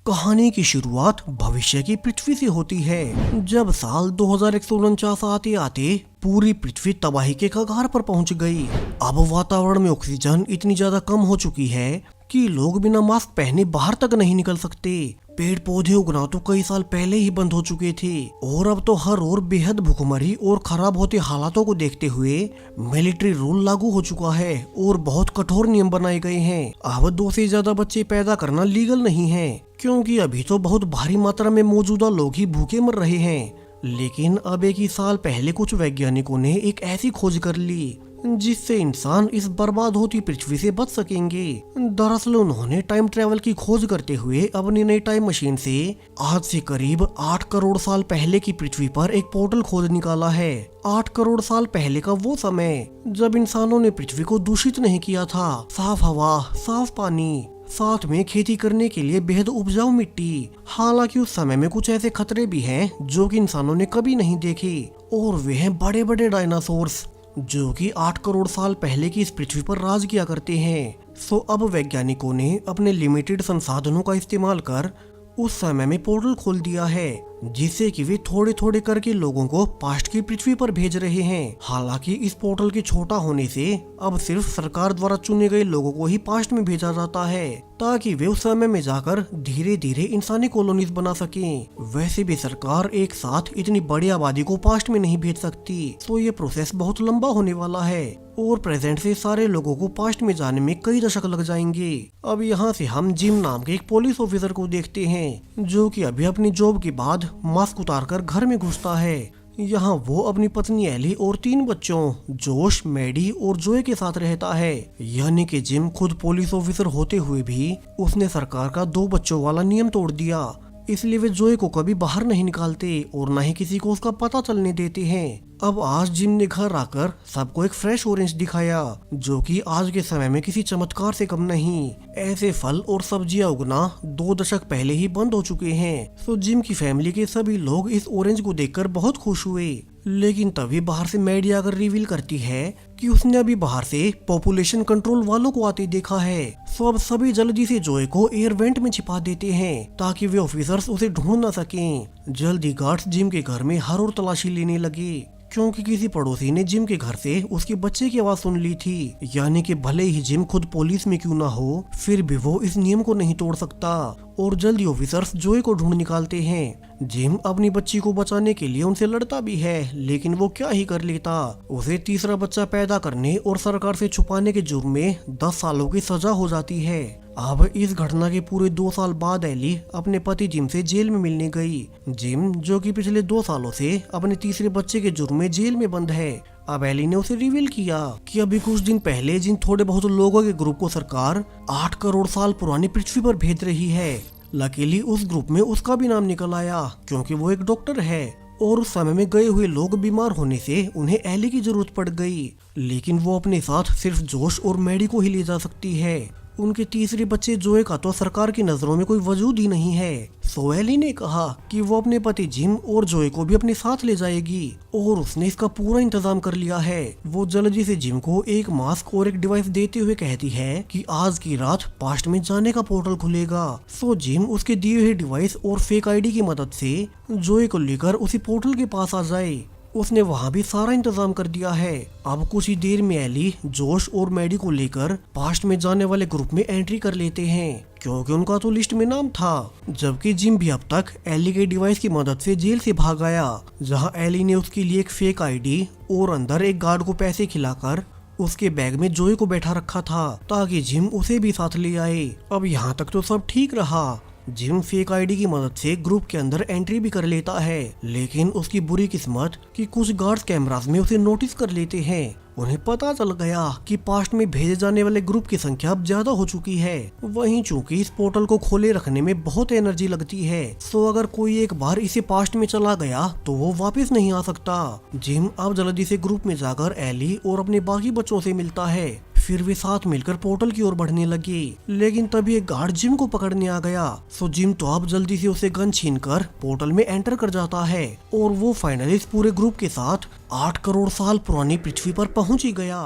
कहानी की शुरुआत भविष्य की पृथ्वी से होती है। जब साल 2149 आते आते पूरी पृथ्वी तबाही के कगार पर पहुंच गई। अब वातावरण में ऑक्सीजन इतनी ज्यादा कम हो चुकी है कि लोग बिना मास्क पहने बाहर तक नहीं निकल सकते। पेड़ पौधे उगना तो कई साल पहले ही बंद हो चुके थे और अब तो हर ओर बेहद भूखमरी और खराब होते हालातों को देखते हुए मिलिट्री रूल लागू हो चुका है और बहुत कठोर नियम बनाए गए हैं। अब 2 से ज्यादा बच्चे पैदा करना लीगल नहीं है, क्योंकि अभी तो बहुत भारी मात्रा में मौजूदा लोग ही भूखे मर रहे हैं। लेकिन अब 1 ही साल पहले कुछ वैज्ञानिकों ने एक ऐसी खोज कर ली जिससे इंसान इस बर्बाद होती पृथ्वी से बच सकेंगे। दरअसल उन्होंने टाइम ट्रेवल की खोज करते हुए अपनी नई टाइम मशीन से आज से करीब 8 करोड़ साल पहले की पृथ्वी पर एक पोर्टल खोज निकाला है। 8 करोड़ साल पहले का वो समय जब इंसानों ने पृथ्वी को दूषित नहीं किया था। साफ हवा, साफ पानी, साथ में खेती करने के लिए बेहद उपजाऊ मिट्टी। हालांकि उस समय में कुछ ऐसे खतरे भी हैं जो कि इंसानों ने कभी नहीं देखे, और वे हैं बड़े बड़े डायनासोर्स जो कि 8 करोड़ साल पहले की इस पृथ्वी पर राज किया करते हैं। सो अब वैज्ञानिकों ने अपने लिमिटेड संसाधनों का इस्तेमाल कर उस समय में पोर्टल खोल दिया है, जिससे कि वे थोड़े थोड़े करके लोगों को पास्ट की पृथ्वी पर भेज रहे हैं। हालांकि इस पोर्टल के छोटा होने से अब सिर्फ सरकार द्वारा चुने गए लोगों को ही पास्ट में भेजा जाता है, ताकि वे उस समय में जाकर धीरे धीरे इंसानी कॉलोनीज बना सकें। वैसे भी सरकार एक साथ इतनी बड़ी आबादी को पास्ट में नहीं भेज सकती, तो ये प्रोसेस बहुत लंबा होने वाला है और प्रेजेंट से सारे लोगों को पास्ट में जाने में कई दशक लग जाएंगे। अब यहाँ से हम जिम नाम के एक पुलिस ऑफिसर को देखते हैं, जो कि अभी अपनी जॉब के बाद मास्क उतारकर घर में घुसता है। यहाँ वो अपनी पत्नी एली और 3 बच्चों जोश, मैडी और जोए के साथ रहता है। यानी कि जिम खुद पुलिस ऑफिसर होते हुए भी उसने सरकार का 2 बच्चों वाला नियम तोड़ दिया। इसलिए वे जोए को कभी बाहर नहीं निकालते और न ही किसी को उसका पता चलने देते हैं। अब आज जिम ने घर आकर सबको एक फ्रेश ऑरेंज दिखाया, जो कि आज के समय में किसी चमत्कार से कम नहीं। ऐसे फल और सब्जियां उगना 2 दशक पहले ही बंद हो चुके हैं। तो जिम की फैमिली के सभी लोग इस ऑरेंज को देखकर बहुत खुश हुए। लेकिन तभी बाहर से मैडी आकर रिवील करती है कि उसने अभी बाहर से पॉपुलेशन कंट्रोल वालों को आते देखा है। तो अब सभी जल्दी से जोए को एयर वेंट में छिपा देते हैं ताकि वे ऑफिसर्स उसे ढूंढ न सकें। जल्दी गार्ड्स जिम के घर में हर ओर तलाशी लेने लगे, क्योंकि किसी पड़ोसी ने जिम के घर से उसके बच्चे की आवाज सुन ली थी। यानी कि भले ही जिम खुद पुलिस में क्यों ना हो, फिर भी वो इस नियम को नहीं तोड़ सकता। और जल्दी ऑफिसर्स जोए को ढूंढ निकालते हैं। जिम अपनी बच्ची को बचाने के लिए उनसे लड़ता भी है, लेकिन वो क्या ही कर लेता। उसे तीसरा बच्चा पैदा करने और सरकार से छुपाने के जुर्म में 10 सालों की सजा हो जाती है। अब इस घटना के पूरे 2 साल बाद एली अपने पति जिम से जेल में मिलने गई। जिम, जो कि पिछले 2 सालों से अपने तीसरे बच्चे के जुर्म में जेल में बंद है। अब एली ने उसे रिवील किया कि अभी कुछ दिन पहले जिन थोड़े बहुत लोगों के ग्रुप को सरकार 8 करोड़ साल पुरानी पृथ्वी पर भेज रही है। लकीली उस ग्रुप में उसका भी नाम निकल आया, क्योंकि वो एक डॉक्टर है और उस समय में गए हुए लोग बीमार होने से उन्हें एली की जरूरत पड़ गई। लेकिन वो अपने साथ सिर्फ जोश और मैडी को ही ले जा सकती है। उनके तीसरे बच्चे जोए का तो सरकार की नजरों में कोई वजूद ही नहीं है। सो एली ने कहा कि वो अपने पति जिम और जोए को भी अपने साथ ले जाएगी और उसने इसका पूरा इंतजाम कर लिया है। वो जल्दी से जिम को एक मास्क और एक डिवाइस देते हुए कहती है कि आज की रात पास्ट में जाने का पोर्टल खुलेगा। सो जिम उसके दिए हुए डिवाइस और फेक आईडी की मदद से जोए को लेकर उसी पोर्टल के पास आ जाए। उसने वहाँ भी सारा इंतजाम कर दिया है। अब कुछ ही देर में एली जोश और मैडी को लेकर पास्ट में जाने वाले ग्रुप में एंट्री कर लेते हैं, क्योंकि उनका तो लिस्ट में नाम था। जबकि जिम भी अब तक एली के डिवाइस की मदद से जेल से भाग आया, जहां एली ने उसके लिए एक फेक आईडी और अंदर एक गार्ड को पैसे खिलाकर उसके बैग में जोए को बैठा रखा था, ताकि जिम उसे भी साथ ले आए। अब यहाँ तक तो सब ठीक रहा। जिम फेक आईडी की मदद से ग्रुप के अंदर एंट्री भी कर लेता है, लेकिन उसकी बुरी किस्मत कि कुछ गार्ड्स कैमरास में उसे नोटिस कर लेते हैं। उन्हें पता चल गया कि पास्ट में भेजे जाने वाले ग्रुप की संख्या अब ज्यादा हो चुकी है। वहीं चूंकि इस पोर्टल को खोले रखने में बहुत एनर्जी लगती है, सो अगर कोई एक बार इसे पास्ट में चला गया तो वो वापस नहीं आ सकता। जिम अब जल्दी से ग्रुप में जाकर एली और अपने बाकी बच्चों से मिलता है। फिर वे साथ मिलकर पोर्टल की ओर बढ़ने लगे, लेकिन तभी एक गार्ड जिम को पकड़ने आ गया। सो जिम तो अब जल्दी से उसे गन छीनकर पोर्टल में एंटर कर जाता है और वो फाइनली इस पूरे ग्रुप के साथ 8 करोड़ साल पुरानी पृथ्वी पर पहुंच ही गया।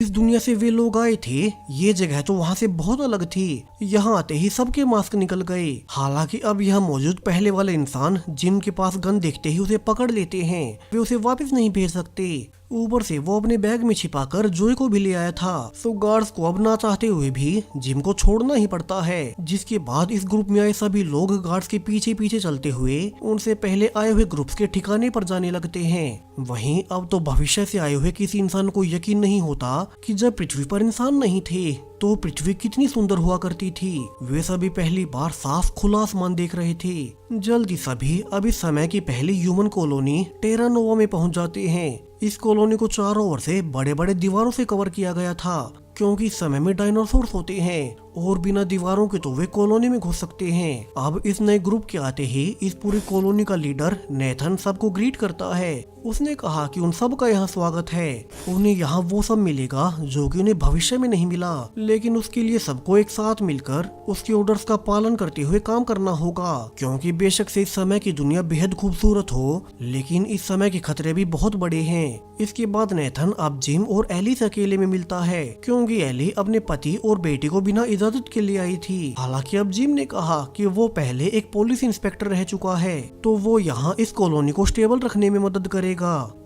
इस दुनिया से वे लोग आए थे, ये जगह तो वहाँ से बहुत अलग थी। यहाँ आते ही सबके मास्क निकल गए। हालांकि अब यहाँ मौजूद पहले वाले इंसान जिम के पास गन देखते ही उसे पकड़ लेते हैं। वे उसे वापस नहीं भेज सकते। ऊपर से वो अपने बैग में छिपाकर जोय को भी ले आया था। सो गार्ड्स को अब ना चाहते हुए भी जिम को छोड़ना ही पड़ता है। जिसके बाद इस ग्रुप में आए सभी लोग गार्ड्स के पीछे पीछे चलते हुए उनसे पहले आए हुए ग्रुप्स के ठिकाने पर जाने लगते हैं। वहीं अब तो भविष्य से आए हुए किसी इंसान को यकीन नहीं होता कि जब पृथ्वी पर इंसान नहीं थे तो पृथ्वी कितनी सुंदर हुआ करती थी। वे सभी पहली बार साफ खुला आसमान देख रहे थे। जल्दी सभी अब इस समय की पहली ह्यूमन कॉलोनी टेरा नोवा में पहुंच जाते हैं। इस कॉलोनी को चारों ओर से बड़े बड़े दीवारों से कवर किया गया था, क्योंकि इस समय में डायनासोर्स होते हैं और बिना दीवारों के तो वे कॉलोनी में घुस सकते हैं। अब इस नए ग्रुप के आते ही इस पूरी कॉलोनी का लीडर नेथन सबको ग्रीट करता है। उसने कहा कि उन सब का यहाँ स्वागत है। उन्हें यहाँ वो सब मिलेगा जो कि उन्हें भविष्य में नहीं मिला, लेकिन उसके लिए सबको एक साथ मिलकर उसके ऑर्डर्स का पालन करते हुए काम करना होगा। क्योंकि बेशक से इस समय की दुनिया बेहद खूबसूरत हो, लेकिन इस समय के खतरे भी बहुत बड़े हैं। इसके बाद नेथन अब जिम और एली से अकेले में मिलता है, क्योंकि एली अपने पति और बेटे को बिना इजाजत के लिए आई थी। हालांकि अब जिम ने कहा कि वो पहले एक पुलिस इंस्पेक्टर रह चुका है, तो वो यहाँ इस कॉलोनी को स्टेबल रखने में मदद करेगा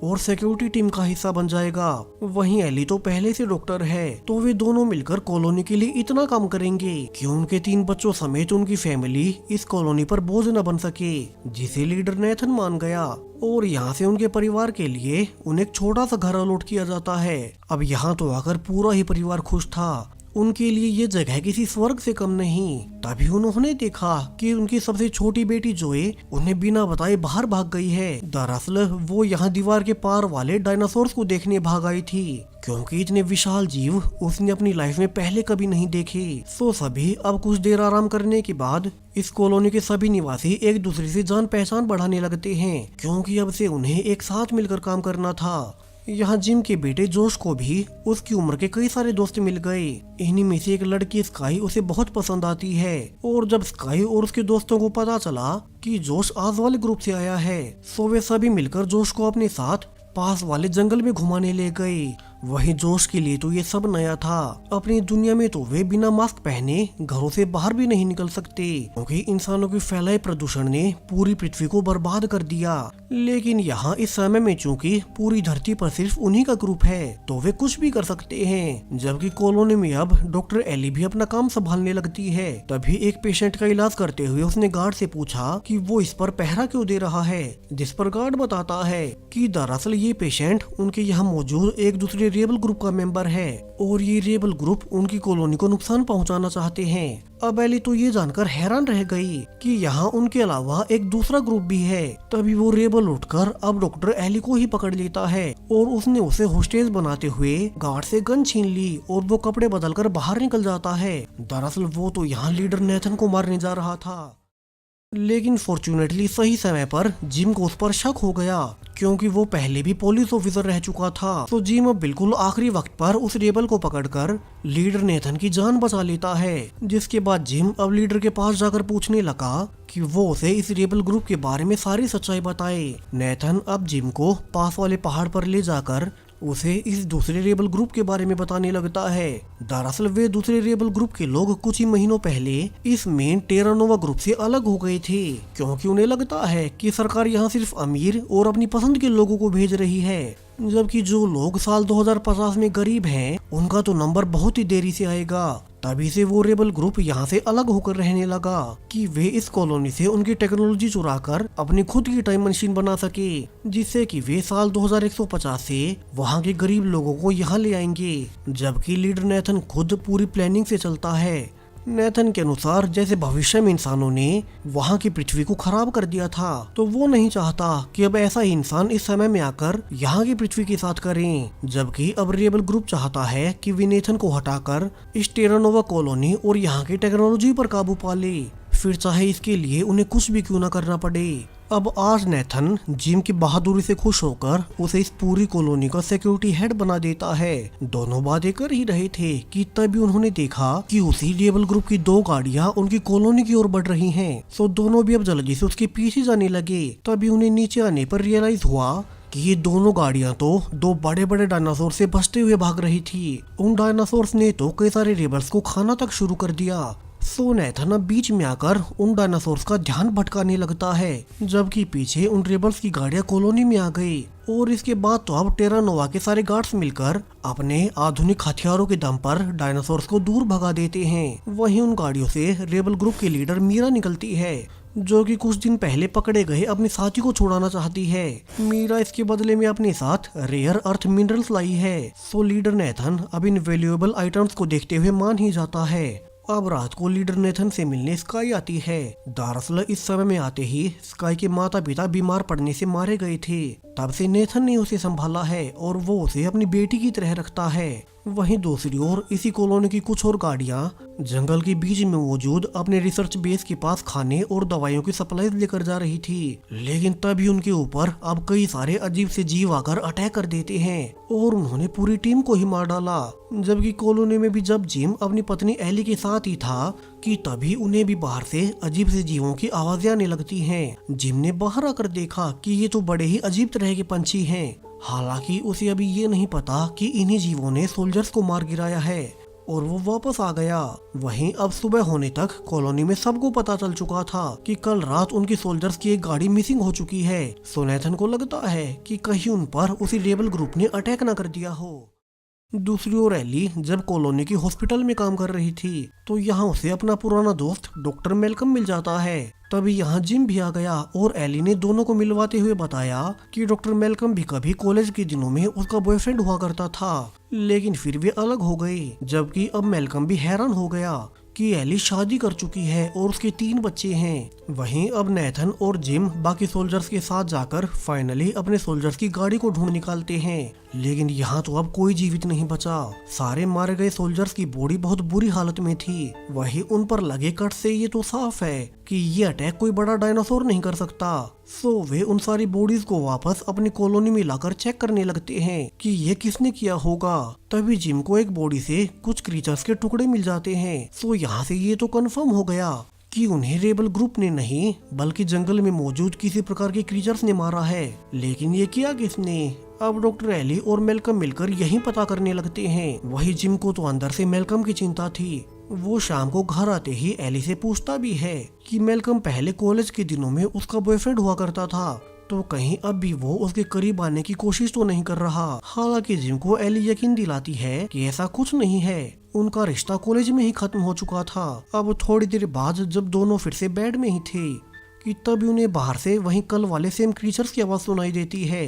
और सिक्योरिटी टीम का हिस्सा बन जाएगा। वहीं एली तो पहले से डॉक्टर है, तो वे दोनों मिलकर कॉलोनी के लिए इतना काम करेंगे कि उनके 3 बच्चों समेत उनकी फैमिली इस कॉलोनी पर बोझ न बन सके, जिसे लीडर नेथन मान गया। और यहाँ से उनके परिवार के लिए उन्हें एक छोटा सा घर अलॉट किया जाता है। अब यहाँ तो आकर पूरा ही परिवार खुश था। उनके लिए ये जगह किसी स्वर्ग से कम नहीं। तभी उन्होंने देखा कि उनकी सबसे छोटी बेटी जोए उन्हें बिना बताए बाहर भाग गई है। दरअसल वो यहाँ दीवार के पार वाले डायनासोर्स को देखने भाग आई थी, क्योंकि इतने विशाल जीव उसने अपनी लाइफ में पहले कभी नहीं देखे। सो सभी अब कुछ देर आराम करने के बाद इस कॉलोनी के सभी निवासी एक दूसरे से जान पहचान बढ़ाने लगते हैं, क्योंकि अब से उन्हें एक साथ मिलकर काम करना था। यहाँ जिम के बेटे जोश को भी उसकी उम्र के कई सारे दोस्त मिल गए। इन्हीं में से एक लड़की स्काई उसे बहुत पसंद आती है। और जब स्काई और उसके दोस्तों को पता चला कि जोश आज वाले ग्रुप से आया है, सो वे सभी मिलकर जोश को अपने साथ पास वाले जंगल में घुमाने ले गए। वहीं जोश के लिए तो ये सब नया था। अपनी दुनिया में तो वे बिना मास्क पहने घरों से बाहर भी नहीं निकल सकते, क्योंकि इंसानों के फैलाए प्रदूषण ने पूरी पृथ्वी को बर्बाद कर दिया। लेकिन यहाँ इस समय में चूंकि पूरी धरती पर सिर्फ उन्हीं का ग्रुप है, तो वे कुछ भी कर सकते हैं। जबकि कॉलोनी में अब डॉक्टर एली भी अपना काम संभालने लगती है। तभी एक पेशेंट का इलाज करते हुए उसने गार्ड से पूछा कि वो इस पर पहरा क्यों दे रहा है, जिस पर गार्ड बताता है कि दरअसल ये पेशेंट उनके यहाँ मौजूद एक दूसरे रेबल ग्रुप का मेंबर है और ये रेबल ग्रुप उनकी कॉलोनी को नुकसान पहुंचाना चाहते हैं। अब एली तो ये जानकर हैरान रह गई कि यहाँ उनके अलावा एक दूसरा ग्रुप भी है। तभी वो रेबल उठकर अब डॉक्टर एली को ही पकड़ लेता है और उसने उसे होस्टेज बनाते हुए गार्ड से गन छीन ली और वो कपड़े बदलकर बाहर निकल जाता है। दरअसल वो तो यहाँ लीडर नेथन को मारने जा रहा था, लेकिन फॉर्चुनेटली सही समय पर जिम को उस पर शक हो गया, क्योंकि वो पहले भी पुलिस ऑफिसर रह चुका था। तो जिम अब बिल्कुल आखिरी वक्त पर उस रेबल को पकड़कर लीडर नेथन की जान बचा लेता है। जिसके बाद जिम अब लीडर के पास जाकर पूछने लगा कि वो उसे इस रेबल ग्रुप के बारे में सारी सच्चाई बताए। नेथन अब जिम को पास वाले पहाड़ पर ले जाकर उसे इस दूसरे रेबल ग्रुप के बारे में बताने लगता है। दरअसल वे दूसरे रेबल ग्रुप के लोग कुछ ही महीनों पहले इस मेन टेरा नोवा ग्रुप से अलग हो गए थे, क्योंकि उन्हें लगता है कि सरकार यहाँ सिर्फ अमीर और अपनी पसंद के लोगों को भेज रही है, जबकि जो लोग साल 2050 में गरीब हैं उनका तो नंबर बहुत ही देरी से आएगा। तभी से वो रेबल ग्रुप यहाँ से अलग होकर रहने लगा कि वे इस कॉलोनी से उनकी टेक्नोलॉजी चुराकर अपनी खुद की टाइम मशीन बना सके, जिससे कि वे साल 2150 से वहाँ के गरीब लोगों को यहाँ ले आएंगे। जबकि लीडर नेथन खुद पूरी प्लानिंग से चलता है। नेथन के अनुसार जैसे भविष्य में इंसानों ने वहाँ की पृथ्वी को खराब कर दिया था, तो वो नहीं चाहता कि अब ऐसा ही इंसान इस समय में आकर यहाँ की पृथ्वी के साथ करें। जबकि अब रेबल ग्रुप चाहता है कि वे नेथन को हटाकर इस टेरा नोवा कॉलोनी और यहाँ की टेक्नोलॉजी पर काबू पा ले, फिर चाहे इसके लिए उन्हें कुछ भी क्यों न करना पड़े। अब आज नेथन जिम की बहादुरी से खुश होकर उसे इस पूरी कॉलोनी का सिक्योरिटी हेड बना देता है। दोनों बातें कर ही रहे थे कि तभी उन्होंने देखा कि उसी रेबल ग्रुप की 2 गाड़ियां उनकी कॉलोनी की ओर बढ़ रही हैं। सो दोनों भी अब जल्दी से उसके पीछे जाने लगे। तभी उन्हें नीचे आने पर रियलाइज हुआ कि ये दोनों गाड़ियां तो दो बड़े बड़े डायनासोर से बचते हुए भाग रही थी। उन डायनासोर्स ने तो कई सारे रेबल्स को खाना तक शुरू कर दिया। सो नेथन अब बीच में आकर उन डायनासोर्स का ध्यान भटकाने लगता है, जबकि पीछे उन रेबल्स की गाड़ियां कॉलोनी में आ गई। और इसके बाद तो अब टेरा नोवा के सारे गार्ड्स मिलकर अपने आधुनिक हथियारों के दम पर डायनासोर्स को दूर भगा देते हैं। वहीं उन गाड़ियों से रेबल ग्रुप की लीडर मीरा निकलती है, जो कि कुछ दिन पहले पकड़े गए अपने साथी को छुड़ाना चाहती है। मीरा इसके बदले में अपने साथ रेयर अर्थ मिनरल्स लाई है। सो लीडर नेथन अब इन वैल्यूएबल आइटम्स को देखते हुए मान ही जाता है। अब रात को लीडर नेथन से मिलने स्काई आती है। दरअसल इस समय में आते ही स्काई के माता पिता बीमार पड़ने से मारे गए थे। तब से नेथन ने उसे संभाला है और वो उसे अपनी बेटी की तरह रखता है। वहीं दूसरी ओर इसी कॉलोनी की कुछ और गाड़ियां जंगल के बीच में मौजूद अपने रिसर्च बेस के पास खाने और दवाइयों की सप्लाईज लेकर जा रही थी। लेकिन तभी उनके ऊपर अब कई सारे अजीब से जीव आकर अटैक कर देते हैं और उन्होंने पूरी टीम को ही मार डाला। जबकि कॉलोनी में भी जब जिम अपनी पत्नी एली के साथ ही था कि तभी उन्हें भी बाहर से अजीब से जीवों की आवाजें आने लगती हैं। जिम ने बाहर आकर देखा कि ये तो बड़े ही अजीब तरह के पंछी हैं। हालांकि उसे अभी ये नहीं पता कि इन्हीं जीवों ने सोल्जर्स को मार गिराया है और वो वापस आ गया। वहीं अब सुबह होने तक कॉलोनी में सबको पता चल चुका था कि कल रात उनकी सोल्जर्स की एक गाड़ी मिसिंग हो चुकी है। सो नेथन को लगता है कि कहीं उन पर उसी रेबल ग्रुप ने अटैक न कर दिया हो। दूसरी ओर एली जब कॉलोनी की हॉस्पिटल में काम कर रही थी तो यहाँ उसे अपना पुराना दोस्त डॉक्टर मेलकम मिल जाता है। तभी यहाँ जिम भी आ गया और एली ने दोनों को मिलवाते हुए बताया कि डॉक्टर मेलकम भी कभी कॉलेज के दिनों में उसका बॉयफ्रेंड हुआ करता था, लेकिन फिर वे अलग हो गए। जबकि अब मेलकम भी हैरान हो गया कि एली शादी कर चुकी है और उसके 3 बच्चे हैं। वहीं अब नेथन और जिम बाकी सोल्जर्स के साथ जाकर फाइनली अपने सोल्जर्स की गाड़ी को ढूंढ निकालते हैं। लेकिन यहाँ तो अब कोई जीवित नहीं बचा। सारे मारे गए सोल्जर्स की बॉडी बहुत बुरी हालत में थी। वहीं उन पर लगे कट से ये तो साफ है कि ये अटैक कोई बड़ा डायनासोर नहीं कर सकता। सो वे उन सारी बॉडीज को वापस अपनी कॉलोनी में लाकर चेक करने लगते हैं कि ये किसने किया होगा। तभी जिम को एक बॉडी से कुछ क्रीचर्स के टुकड़े मिल जाते हैं। सो यहाँ से ये तो कंफर्म हो गया कि उन्हें रेबल ग्रुप ने नहीं बल्कि जंगल में मौजूद किसी प्रकार के क्रीचर्स ने मारा है। लेकिन ये किया किसने? अब डॉक्टर एली और मेलकम मिलकर यही पता करने लगते हैं। वही जिम को तो अंदर से मेलकम की चिंता थी। वो शाम को घर आते ही एली से पूछता भी है कि मेलकम पहले कॉलेज के दिनों में उसका बॉयफ्रेंड हुआ करता था, तो कहीं अब भी वो उसके करीब आने की कोशिश तो नहीं कर रहा। हालांकि जिम को एली यकीन दिलाती है कि ऐसा कुछ नहीं है, उनका रिश्ता कॉलेज में ही खत्म हो चुका था। अब थोड़ी देर बाद जब दोनों फिर से बेड में ही थे कि तभी उन्हें बाहर से वहीं कल वाले सेम क्रीचर्स की आवाज सुनाई देती है।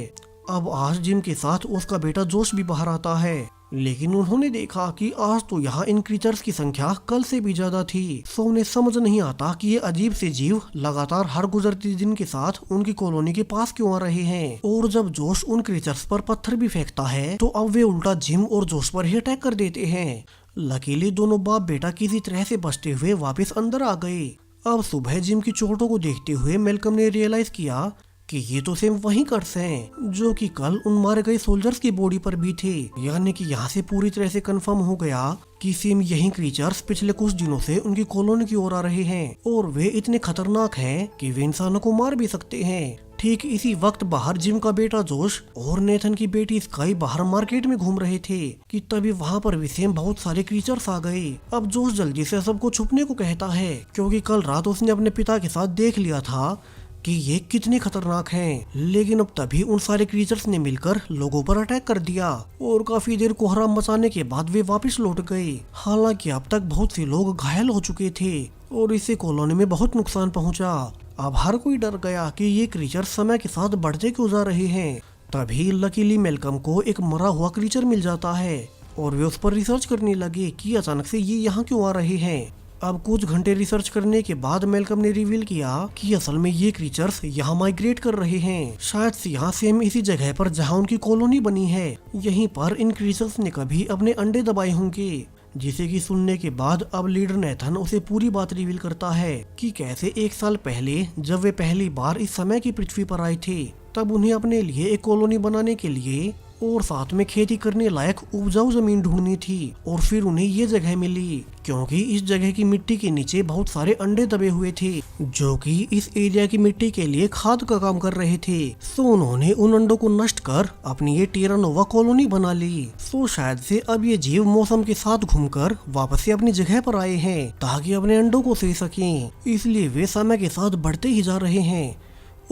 अब आज जिम के साथ उसका बेटा जोश भी बाहर आता है, लेकिन उन्होंने देखा कि आज तो यहाँ इन क्रीचर्स की संख्या कल से भी ज्यादा थी। सो उन्हें समझ नहीं आता कि ये अजीब से जीव लगातार हर गुजरते दिन के साथ उनकी कॉलोनी के पास क्यों आ रहे हैं। और जब जोश उन क्रीचर्स पर पत्थर भी फेंकता है तो अब वे उल्टा जिम और जोश पर ही अटैक कर देते हैं। लकीली दोनों बाप बेटा किसी तरह से बचते हुए वापस अंदर आ गए। अब सुबह जिम की चोटों को देखते हुए मेलकम ने रियलाइज किया कि ये तो सेम वही कट्स हैं जो कि कल उन मारे गए सोल्जर्स की बॉडी पर भी थे। यानी कि यहाँ से पूरी तरह से कंफर्म हो गया कि सेम यही क्रीचर्स पिछले कुछ दिनों से उनकी कॉलोनी की ओर आ रहे हैं और वे इतने खतरनाक हैं कि वे इंसानों को मार भी सकते हैं। ठीक इसी वक्त बाहर जिम का बेटा जोश और नेथन की बेटी स्काई बाहर मार्केट में घूम रहे थे कि तभी वहाँ पर भी सेम बहुत सारे क्रीचर्स आ गए। अब जोश जल्दी से सबको छुपने को कहता है क्योंकि कल रात उसने अपने पिता के साथ देख लिया था कि ये कितने खतरनाक हैं। लेकिन अब तभी उन सारे क्रीचर्स ने मिलकर लोगों पर अटैक कर दिया और काफी देर कोहराम मचाने के बाद वे वापस लौट गए। हालांकि अब तक बहुत से लोग घायल हो चुके थे और इससे कॉलोनी में बहुत नुकसान पहुंचा। अब हर कोई डर गया कि ये क्रीचर समय के साथ बढ़ते क्यों जा रहे हैं। तभी लकीली मेलकम को एक मरा हुआ क्रीचर मिल जाता है और वे उस पर रिसर्च करने लगे कि अचानक से ये यहाँ क्यों आ रहे हैं। अब कुछ घंटे रिसर्च करने के बाद मेलकम ने रिवील किया कि असल में ये क्रीचर्स यहाँ माइग्रेट कर रहे हैं, शायद से यहाँ सेम इसी जगह पर जहाँ उनकी कॉलोनी बनी है। यहीं पर इन क्रीचर्स ने कभी अपने अंडे दबाए होंगे। जिसे कि सुनने के बाद अब लीडर नेथन उसे पूरी बात रिवील करता है कि कैसे 1 साल पहले जब वे पहली बार इस समय की पृथ्वी पर आए थे तब उन्हें अपने लिए एक कॉलोनी बनाने के लिए और साथ में खेती करने लायक उपजाऊ जमीन ढूंढनी थी। और फिर उन्हें ये जगह मिली क्योंकि इस जगह की मिट्टी के नीचे बहुत सारे अंडे दबे हुए थे जो कि इस एरिया की मिट्टी के लिए खाद का काम कर रहे थे। सो उन्होंने उन अंडों को नष्ट कर अपनी ये टेरानोवा कॉलोनी बना ली। सो शायद से अब ये जीव मौसम के साथ घूमकर वापस से अपनी जगह पर आए हैं ताकि अपने अंडों को सही सकें, इसलिए वे समय के साथ बढ़ते ही जा रहे हैं।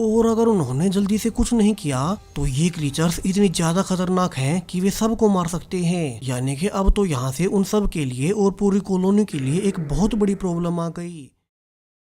और अगर उन्होंने जल्दी से कुछ नहीं किया तो ये क्रीचर्स इतनी ज्यादा खतरनाक हैं कि वे सबको मार सकते हैं। यानी कि अब तो यहाँ से उन सब के लिए और पूरी कॉलोनी के लिए एक बहुत बड़ी प्रॉब्लम आ गई।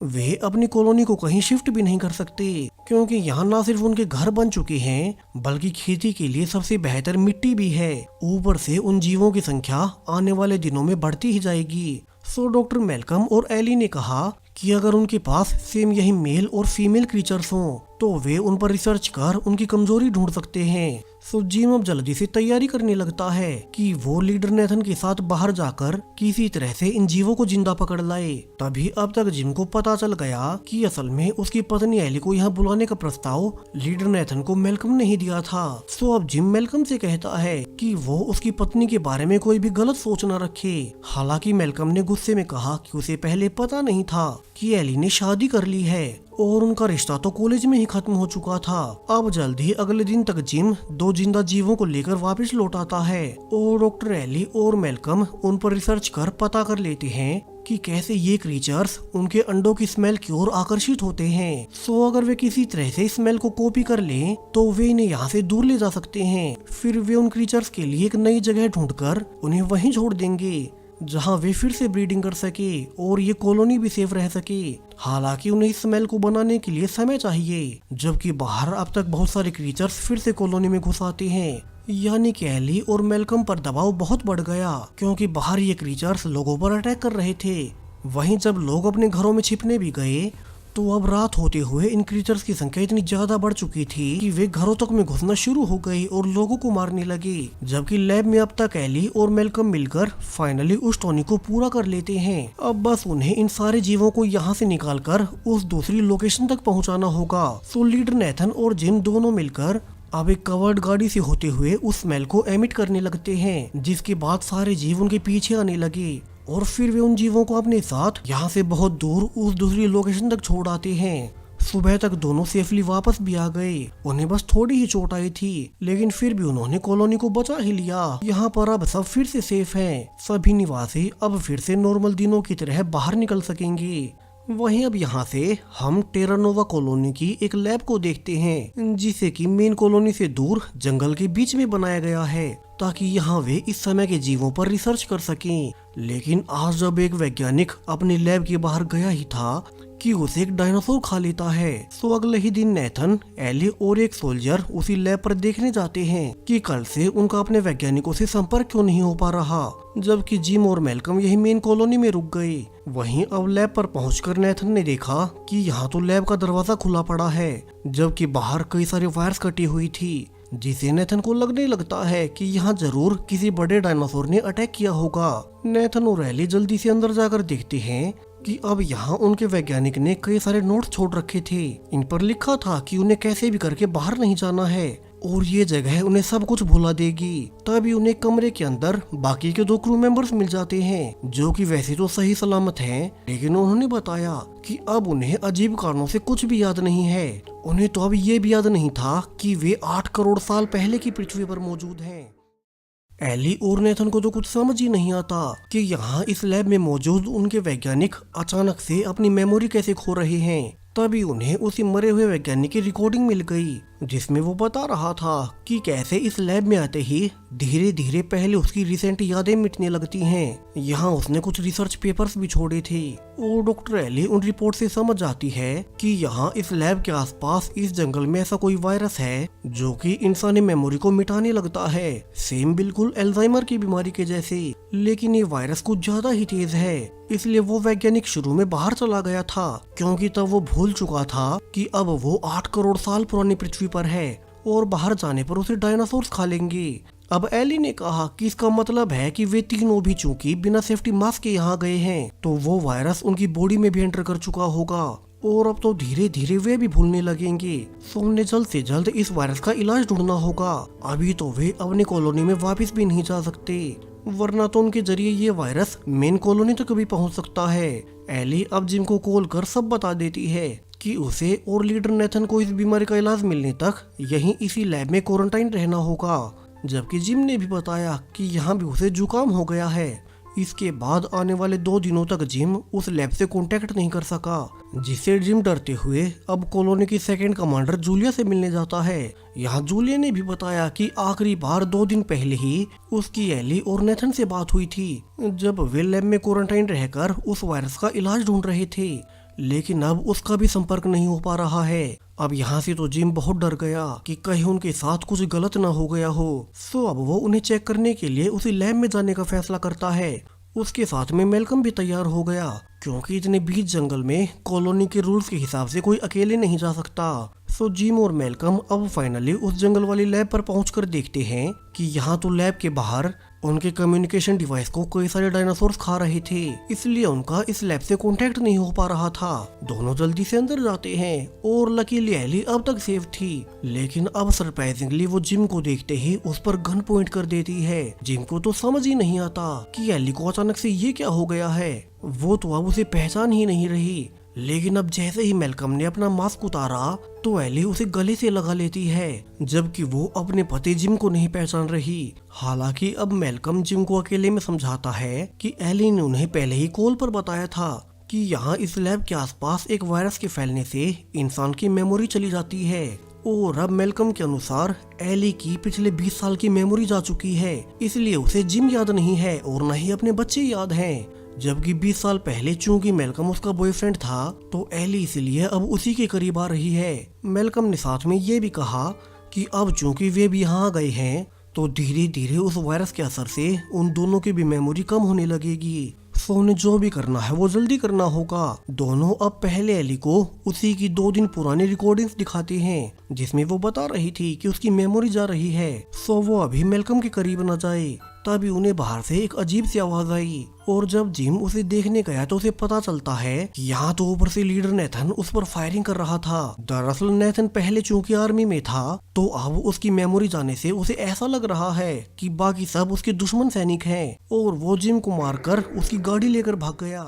वे अपनी कॉलोनी को कहीं शिफ्ट भी नहीं कर सकते क्योंकि यहाँ ना सिर्फ उनके घर बन चुके हैं बल्कि खेती के लिए सबसे बेहतर मिट्टी भी है। ऊपर से उन जीवों की संख्या आने वाले दिनों में बढ़ती ही जाएगी। सो डॉक्टर मैल्कम और एली ने कहा कि अगर उनके पास सेम यही मेल और फीमेल क्रीचर्स हों तो वे उन पर रिसर्च कर उनकी कमजोरी ढूंढ सकते हैं। सो जिम अब जल्दी से तैयारी करने लगता है कि वो लीडर नेथन के साथ बाहर जाकर किसी तरह से इन जीवों को जिंदा पकड़ लाए। तभी अब तक जिम को पता चल गया कि असल में उसकी पत्नी एली को यहाँ बुलाने का प्रस्ताव लीडर नेथन को मैल्कम ने ही दिया था। सो अब जिम मैल्कम से कहता है कि वो उसकी पत्नी के बारे में कोई भी गलत सोच न रखे। हालांकि मैल्कम ने गुस्से में कहा कि उसे पहले पता नहीं था कि एली ने शादी कर ली है और उनका रिश्ता तो कॉलेज में ही खत्म हो चुका था। अब जल्द ही अगले दिन तक जिम 2 जिंदा जीवों को लेकर वापस लौट आता है और डॉक्टर एली और मैल्कम उन पर रिसर्च कर पता कर लेते हैं कि कैसे ये क्रीचर्स उनके अंडों की स्मेल की ओर आकर्षित होते हैं। सो अगर वे किसी तरह से स्मेल को कॉपी कर लें तो वे इन्हें यहाँ से दूर ले जा सकते हैं। फिर वे उन क्रीचर्स के लिए एक नई जगह ढूंढकर उन्हें वहीं छोड़ देंगे जहां वे फिर से ब्रीडिंग कर सके और ये कॉलोनी भी सेफ रह सके। हालांकि उन्हें इस स्मेल को बनाने के लिए समय चाहिए, जबकि बाहर अब तक बहुत सारे क्रीचर्स फिर से कॉलोनी में घुस आते हैं। यानी कि एली और मैल्कम पर दबाव बहुत बढ़ गया क्योंकि बाहर ये क्रीचर्स लोगों पर अटैक कर रहे थे। वहीं जब लोग अपने घरों में छिपने भी गए तो अब रात होते हुए इन क्रीचर्स की संख्या इतनी ज्यादा बढ़ चुकी थी कि वे घरों तक में घुसना शुरू हो गई और लोगों को मारने लगे। जबकि लैब में अब तक एली और मैल्कम मिलकर फाइनली उस टोनी को पूरा कर लेते हैं। अब बस उन्हें इन सारे जीवों को यहाँ से निकालकर उस दूसरी लोकेशन तक पहुँचाना होगा। सो लीडर नेथन और जिम दोनों मिलकर अब एक कवर्ड गाड़ी से होते हुए उस स्मेल को एमिट करने लगते हैं, जिसके बाद सारे जीव उनके पीछे आने लगे और फिर वे उन जीवों को अपने साथ यहाँ से बहुत दूर उस दूसरी लोकेशन तक छोड़ आते हैं। सुबह तक दोनों सेफली वापस भी आ गए। उन्हें बस थोड़ी ही चोट आई थी लेकिन फिर भी उन्होंने कॉलोनी को बचा ही लिया। यहाँ पर अब सब फिर से सेफ हैं। सभी निवासी अब फिर से नॉर्मल दिनों की तरह बाहर निकल सकेंगे। वहीं अब यहाँ से हम टेरानोवा कॉलोनी की एक लैब को देखते हैं जिसे कि मेन कॉलोनी से दूर जंगल के बीच में बनाया गया है ताकि यहाँ वे इस समय के जीवों पर रिसर्च कर सकें। लेकिन आज जब एक वैज्ञानिक अपने लैब के बाहर गया ही था कि उसे एक डायनासोर खा लेता है। सो अगले ही दिन नेथन, एली और एक सोल्जर उसी लैब पर देखने जाते हैं कि कल से उनका अपने वैज्ञानिकों से संपर्क क्यों नहीं हो पा रहा, जबकि जिम और मैल्कम यही मेन कॉलोनी में रुक गए। वहीं अब लैब पर पहुंचकर नेथन ने देखा कि यहाँ तो लैब का दरवाजा खुला पड़ा है, जबकि बाहर कई सारे वायर्स कटी हुई थी, जिसे नेथन को लगने लगता है कि यहाँ जरूर किसी बड़े डायनासोर ने अटैक किया होगा। नेथन और एली जल्दी से अंदर जाकर देखते हैं कि अब यहाँ उनके वैज्ञानिक ने कई सारे नोट्स छोड़ रखे थे। इन पर लिखा था कि उन्हें कैसे भी करके बाहर नहीं जाना है और ये जगह उन्हें सब कुछ भुला देगी। तभी उन्हें कमरे के अंदर बाकी के 2 क्रू मेंबर्स मिल जाते हैं जो कि वैसे तो सही सलामत हैं, लेकिन उन्होंने बताया कि अब उन्हें अजीब कारणों से कुछ भी याद नहीं है। उन्हें तो अब ये भी याद नहीं था कि वे 8 करोड़ साल पहले की पृथ्वी पर मौजूद हैं। एली और नेथन को तो कुछ समझ ही नहीं आता कि यहाँ इस लैब में मौजूद उनके वैज्ञानिक अचानक से अपनी मेमोरी कैसे खो रहे हैं। तभी उन्हें उसी मरे हुए वैज्ञानिक की रिकॉर्डिंग मिल गई जिसमें वो बता रहा था कि कैसे इस लैब में आते ही धीरे धीरे पहले उसकी रिसेंट यादें मिटने लगती हैं। यहाँ उसने कुछ रिसर्च पेपर्स भी छोड़े थे और डॉक्टर एली उन रिपोर्ट से समझ जाती है कि यहाँ इस लैब के आसपास इस जंगल में ऐसा कोई वायरस है जो कि इंसानी मेमोरी को मिटाने लगता है, सेम बिल्कुल अल्जाइमर की बीमारी के जैसे। लेकिन ये वायरस कुछ ज्यादा ही तेज है, इसलिए वो वैज्ञानिक शुरू में बाहर चला गया था क्योंकि तब वो भूल चुका था कि अब वो 8 करोड़ साल पुरानी पृथ्वी पर है और बाहर जाने पर उसे डायनासोर्स खा लेंगे। अब एली ने कहा कि इसका मतलब है कि वे तीनों भी चूंकि बिना सेफ्टी मास्क के यहाँ गए हैं तो वो वायरस उनकी बॉडी में भी एंटर कर चुका होगा और अब तो धीरे धीरे वे भी भूलने लगेंगे। सो उन्हें जल्द से जल्द इस वायरस का इलाज ढूंढना होगा। अभी तो वे अपनी कॉलोनी में वापस भी नहीं जा सकते, वरना तो उनके जरिए ये वायरस मेन कॉलोनी तक भी पहुंच सकता है। एली अब जिम को कॉल कर सब बता देती है कि उसे और लीडर नेथन को इस बीमारी का इलाज मिलने तक यहीं इसी लैब में क्वारंटाइन रहना होगा। जबकि जिम ने भी बताया कि यहाँ भी उसे जुकाम हो गया है। इसके बाद आने वाले 2 दिनों तक जिम उस लैब से कांटेक्ट नहीं कर सका, जिससे जिम डरते हुए अब कॉलोनी की सेकंड कमांडर जूलिया से मिलने जाता है। यहाँ जूलिया ने भी बताया कि आखिरी बार 2 दिन पहले ही उसकी एली और नेथन से बात हुई थी, जब वे लैब में क्वारंटाइन रहकर उस वायरस का इलाज ढूंढ रहे थे, लेकिन अब उसका भी संपर्क नहीं हो पा रहा है। अब यहाँ से तो जिम बहुत डर गया कि कहीं उनके साथ कुछ गलत ना हो गया हो। सो अब वो उन्हें चेक करने के लिए उसी लैब में जाने का फैसला करता है। उसके साथ में मेलकम भी तैयार हो गया, क्योंकि इतने बीच जंगल में कॉलोनी के रूल्स के हिसाब से कोई अकेले नहीं जा सकता। सो जिम और मेलकम अब फाइनली उस जंगल वाली लैब पर पहुंचकर देखते हैं कि यहाँ तो लैब के बाहर उनके कम्युनिकेशन डिवाइस को कई सारे डायनासोर्स खा रहे थे, इसलिए उनका इस लैब से कांटेक्ट नहीं हो पा रहा था। दोनों जल्दी से अंदर जाते हैं और लकीली एली अब तक सेफ थी, लेकिन अब सरप्राइजिंगली वो जिम को देखते ही उस पर गन पॉइंट कर देती है। जिम को तो समझ ही नहीं आता कि एली को अचानक से ये क्या हो गया है। वो तो अब उसे पहचान ही नहीं रही, लेकिन अब जैसे ही मेलकम ने अपना मास्क उतारा तो एली उसे गले से लगा लेती है, जबकि वो अपने पति जिम को नहीं पहचान रही। हालांकि अब मेलकम जिम को अकेले में समझाता है कि एली ने उन्हें पहले ही कॉल पर बताया था कि यहाँ इस लैब के आसपास एक वायरस के फैलने से इंसान की मेमोरी चली जाती है। और अब मेलकम के अनुसार एली की पिछले 20 साल की मेमोरी जा चुकी है, इसलिए उसे जिम याद नहीं है और न ही अपने बच्चे याद हैं। जबकि 20 साल पहले चूंकि मेलकम उसका बॉयफ्रेंड था, तो एली इसलिए अब उसी के करीब आ रही है। मेलकम ने साथ में ये भी कहा कि अब चूंकि वे भी यहाँ आ गए हैं, तो धीरे धीरे उस वायरस के असर से उन दोनों की भी मेमोरी कम होने लगेगी। सो उन्हें जो भी करना है वो जल्दी करना होगा। दोनों अब पहले एली को उसी की 2 दिन पुरानी रिकॉर्डिंग्स दिखाते हैं, जिसमें वो बता रही थी कि उसकी मेमोरी जा रही है, सो वो अभी मेलकम के करीब न जाए। तभी उन्हें बाहर से एक अजीब सी आवाज आई, और जब जिम उसे देखने गया तो उसे पता चलता है कि यहाँ तो ऊपर से लीडर नेथन उस पर फायरिंग कर रहा था। दरअसल नेथन पहले चूंकि आर्मी में था, तो अब उसकी मेमोरी जाने से उसे ऐसा लग रहा है कि बाकी सब उसके दुश्मन सैनिक हैं, और वो जिम को मारकर उसकी गाड़ी लेकर भाग गया।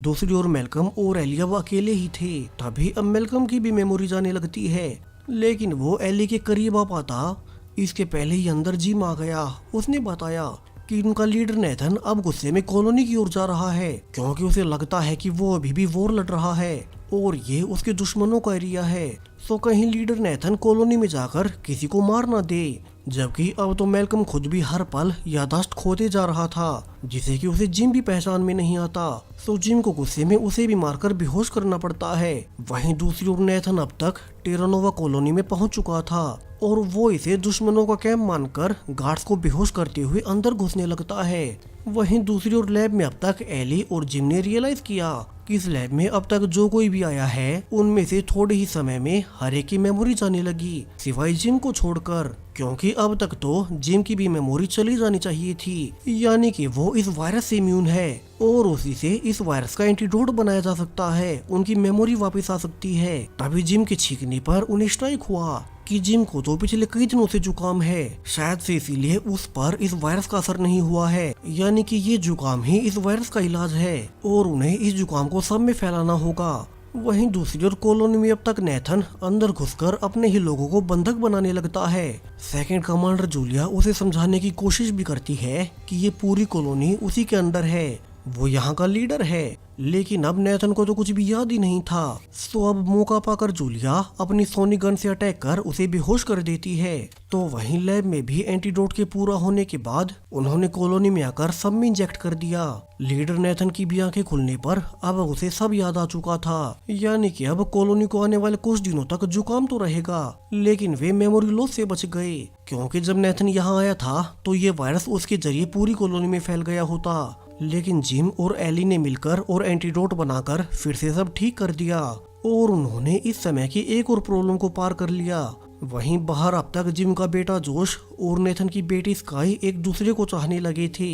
दूसरी ओर मेलकम और एली अब अकेले ही थे। तभी अब मेलकम की भी मेमोरी जाने लगती है, लेकिन वो एली के करीब आ पाता इसके पहले ही अंदर जिम आ गया। उसने बताया कि उनका लीडर नेथन अब गुस्से में कॉलोनी की ओर जा रहा है, क्योंकि उसे लगता है कि वो अभी भी वॉर लड़ रहा है और ये उसके दुश्मनों का एरिया है। सो कहीं लीडर नेथन कॉलोनी में जाकर किसी को मार ना दे। जबकि अब तो मेलकम खुद भी हर पल याददाश्त खोते जा रहा था, जिसे कि उसे जिम भी पहचान में नहीं आता। सो जिम को गुस्से में उसे भी मारकर बेहोश करना पड़ता है। वहीं दूसरी ओर नेथन अब तक टेरानोवा कॉलोनी में पहुंच चुका था, और वो इसे दुश्मनों का कैंप मानकर गार्ड्स को बेहोश करते हुए अंदर घुसने लगता है। वहीं दूसरी ओर लैब में अब तक एली और जिम ने रियलाइज किया कि इस लैब में अब तक जो कोई भी आया है, उनमें से थोड़े ही समय में हर एक की मेमोरी जाने लगी, सिवाय जिम को छोड़कर, क्योंकि अब तक तो जिम की भी मेमोरी चली जानी चाहिए थी। यानी कि वो इस वायरस से इम्यून है और उसी से इस वायरस का एंटीडोट बनाया जा सकता है, उनकी मेमोरी वापस आ सकती है। तभी जिम के छींकने पर उन्हें स्ट्राइक हुआ कि जिम को तो पिछले कई दिनों से जुकाम है, शायद से इसीलिए उस पर इस वायरस का असर नहीं हुआ है, यानी कि ये जुकाम ही इस वायरस का इलाज है और उन्हें इस जुकाम को सब में फैलाना होगा। वहीं दूसरी ओर कॉलोनी में अब तक नेथन अंदर घुसकर अपने ही लोगों को बंधक बनाने लगता है। सेकंड कमांडर जूलिया उसे समझाने की कोशिश भी करती है कि ये पूरी कॉलोनी उसी के अंडर है, वो यहाँ का लीडर है, लेकिन अब नेथन को तो कुछ भी याद ही नहीं था। सो अब मौका पाकर जूलिया अपनी सोनी गन से अटैक कर उसे बेहोश कर देती है। तो वहीं लैब में भी एंटीडोट के पूरा होने के बाद उन्होंने कॉलोनी में आकर सब में इंजेक्ट कर दिया। लीडर नेथन की भी आंखें खुलने पर अब उसे सब याद आ चुका था, यानी कि अब कॉलोनी को आने वाले कुछ दिनों तक जुकाम तो रहेगा, लेकिन वे मेमोरी लॉस से बच गए, क्योंकि जब नेथन यहाँ आया था तो ये वायरस उसके जरिए पूरी कॉलोनी में फैल गया होता। लेकिन जिम और एली ने मिलकर और एंटीडोट बनाकर फिर से सब ठीक कर दिया और उन्होंने इस समय की एक और प्रॉब्लम को पार कर लिया। वहीं बाहर अब तक जिम का बेटा जोश और नेथन की बेटी स्काई एक दूसरे को चाहने लगे थे,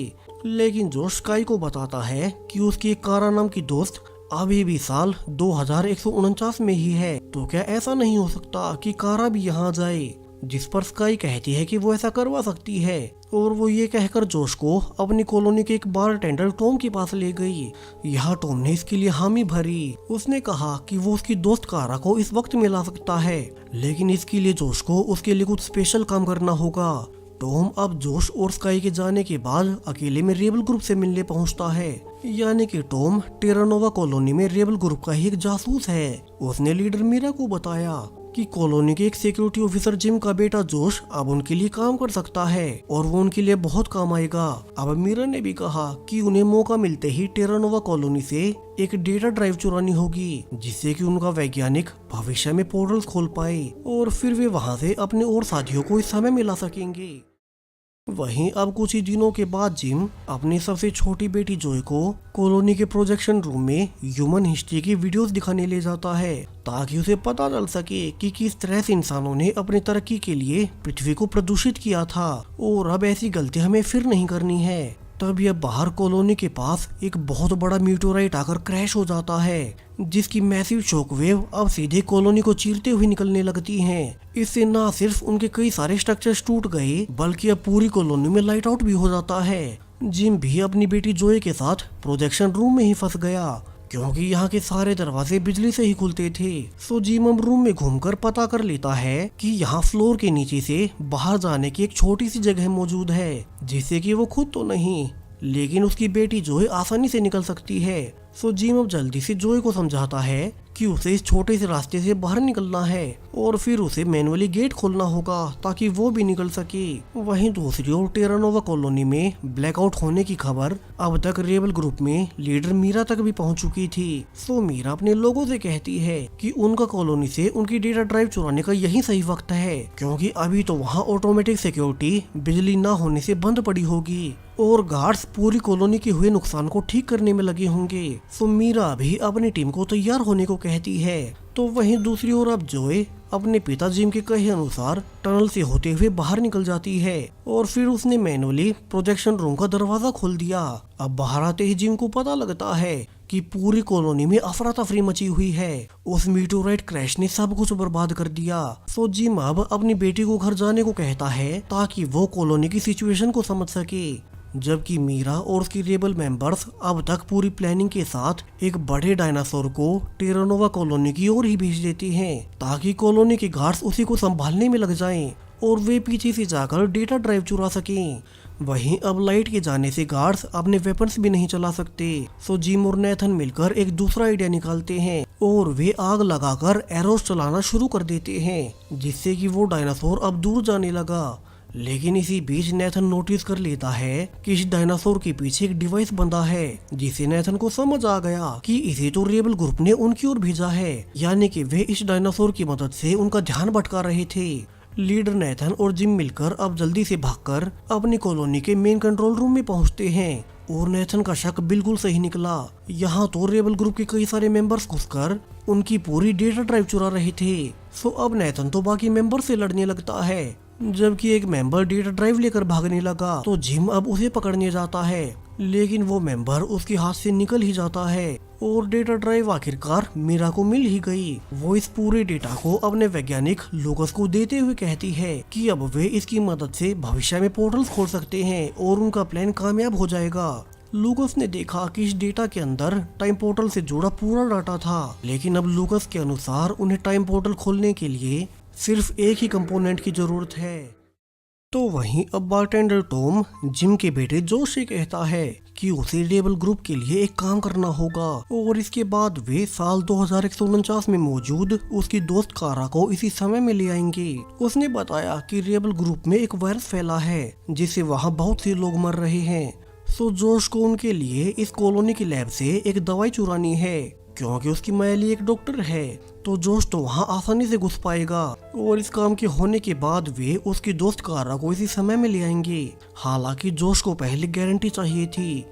लेकिन जोश स्काई को बताता है कि उसकी एक कारा नाम की दोस्त अभी भी साल 2149 में ही है, तो क्या ऐसा नहीं हो सकता कि कारा भी यहाँ जाए? जिस पर स्काई कहती है कि वो ऐसा करवा सकती है, और वो ये कहकर जोश को अपनी कॉलोनी के एक बारटेंडर टॉम के पास ले गई। यहाँ टॉम ने इसके लिए हामी भरी। उसने कहा कि वो उसकी दोस्त कारा को इस वक्त मिला सकता है, लेकिन इसके लिए जोश को उसके लिए कुछ स्पेशल काम करना होगा। टॉम अब जोश और स्काई के जाने के बाद अकेले में रेबल ग्रुप से मिलने पहुंचता है। यानी कि टॉम टेरानोवा कॉलोनी में रेबल ग्रुप का ही एक जासूस है। उसने लीडर मीरा को बताया कि कॉलोनी के एक सिक्योरिटी ऑफिसर जिम का बेटा जोश अब उनके लिए काम कर सकता है और वो उनके लिए बहुत काम आएगा। अब मीरा ने भी कहा कि उन्हें मौका मिलते ही टेरानोवा कॉलोनी से एक डेटा ड्राइव चुरानी होगी, जिससे कि उनका वैज्ञानिक भविष्य में पोर्टल्स खोल पाए और फिर वे वहां से अपने और साथियों को इस समय मिला सकेंगे। वहीं अब कुछ ही दिनों के बाद जिम अपनी सबसे छोटी बेटी जॉय को कॉलोनी के प्रोजेक्शन रूम में ह्यूमन हिस्ट्री की वीडियोस दिखाने ले जाता है, ताकि उसे पता चल सके कि किस तरह से इंसानों ने अपनी तरक्की के लिए पृथ्वी को प्रदूषित किया था और अब ऐसी गलती हमें फिर नहीं करनी है। तभी अब बाहर कॉलोनी के पास एक बहुत बड़ा मीटोराइट आकर क्रैश हो जाता है, जिसकी मैसिव शॉकवेव अब सीधे कॉलोनी को चीरते हुए निकलने लगती हैं। इससे न सिर्फ उनके कई सारे स्ट्रक्चर्स टूट गए, बल्कि अब पूरी कॉलोनी में लाइट आउट भी हो जाता है। जिम भी अपनी बेटी जोए के साथ प्रोजेक्शन रूम में ही फंस गया, क्योंकि यहाँ के सारे दरवाजे बिजली से ही खुलते थे। सो जिम अब रूम में घूमकर पता कर लेता है कि यहाँ फ्लोर के नीचे से बाहर जाने की एक छोटी सी जगह मौजूद है, जिससे कि वो खुद तो नहीं लेकिन उसकी बेटी जोए आसानी से निकल सकती है। सो जिम अब जल्दी से जोए को समझाता है कि उसे इस छोटे से रास्ते से बाहर निकलना है और फिर उसे मैनुअली गेट खोलना होगा ताकि वो भी निकल सके। वहीं दूसरी ओर टेरानोवा कॉलोनी में ब्लैकआउट होने की खबर अब तक रेबल ग्रुप में लीडर मीरा तक भी पहुंच चुकी थी। सो मीरा अपने लोगों से कहती है कि उनका कॉलोनी से उनकी डेटा ड्राइव चुराने का यही सही वक्त है, क्योंकि अभी तो वहाँ ऑटोमेटिक सिक्योरिटी बिजली न होने से बंद पड़ी होगी और गार्ड्स पूरी कॉलोनी के हुए नुकसान को ठीक करने में लगे होंगे। सो मीरा भी अपनी टीम को तैयार होने को कहती है। तो वहीं दूसरी ओर अब जोए अपने पिता जिम के कहे अनुसार टनल से होते हुए बाहर निकल जाती है और फिर उसने मैनुअली प्रोजेक्शन रूम का दरवाजा खोल दिया। अब बाहर आते ही जिम को पता लगता है कि पूरी कॉलोनी में अफरा तफरी मची हुई है। उस मीटोराइट क्रैश ने सब कुछ बर्बाद कर दिया। सो जिम अब अपनी बेटी को घर जाने को कहता है ताकि वो कॉलोनी की सिचुएशन को समझ सके, जबकि मीरा और उसकी रेबल मेंबर्स अब तक पूरी प्लानिंग के साथ एक बड़े डायनासोर को टेरानोवा कॉलोनी की ओर ही भेज देती हैं, ताकि कॉलोनी के गार्ड्स उसी को संभालने में लग जाएं और वे पीछे से जाकर डेटा ड्राइव चुरा सकें। वहीं अब लाइट के जाने से गार्ड्स अपने वेपन्स भी नहीं चला सकते। सो जिम और नेथन मिलकर एक दूसरा आइडिया निकालते हैं और वे आग लगाकर एरोस चलाना शुरू कर देते हैं, जिससे कि वो डायनासोर अब दूर जाने लगा। लेकिन इसी बीच नेथन नोटिस कर लेता है कि इस डायनासोर के पीछे एक डिवाइस बंधा है, जिसे नेथन को समझ आ गया कि इसे तो रेबल ग्रुप ने उनकी ओर भेजा है, यानी कि वे इस डायनासोर की मदद से उनका ध्यान भटका रहे थे। लीडर नेथन और जिम मिलकर अब जल्दी से भागकर अपनी कॉलोनी के मेन कंट्रोल रूम में पहुंचते हैं और नेथन का शक बिल्कुल सही निकला। यहाँ तो रेबल ग्रुप के कई सारे मेंबर्स घुसकर उनकी पूरी डेटा ड्राइव चुरा रहे थे। सो अब नेथन तो बाकी मेंबर से लड़ने लगता है, जबकि एक मेंबर डेटा ड्राइव लेकर भागने लगा तो जिम अब उसे पकड़ने जाता है, लेकिन वो मेंबर उसके हाथ से निकल ही जाता है और डेटा ड्राइव आखिरकार मीरा को मिल ही गई। वो इस पूरे डेटा को अपने वैज्ञानिक लूकस को देते हुए कहती है कि अब वे इसकी मदद से भविष्य में पोर्टल्स खोल सकते हैं और उनका प्लान कामयाब हो जाएगा। लूकस ने देखा कि इस डेटा के अंदर टाइम पोर्टल से जुड़ा पूरा डाटा था, लेकिन अब लूकस के अनुसार उन्हें टाइम पोर्टल खोलने के लिए सिर्फ एक ही कंपोनेंट की जरूरत है। तो वहीं अब बारटेंडर टॉम जिम के बेटे जोश से कहता है कि उसे रेबल ग्रुप के लिए एक काम करना होगा और इसके बाद वे साल 2149 में मौजूद उसकी दोस्त कारा को इसी समय में ले आएंगे। उसने बताया कि रेबल ग्रुप में एक वायरस फैला है जिससे वहां बहुत से लोग मर रहे हैं। सो जोश को उनके लिए इस कॉलोनी की लैब से एक दवाई चुरानी है, क्योंकि उसकी मैली एक डॉक्टर है, तो जोश तो वहाँ आसानी से घुस पाएगा और इस काम के होने के बाद वे उसकी दोस्त कारा को इसी समय में ले आएंगे। हालांकि जोश को पहले गारंटी चाहिए थी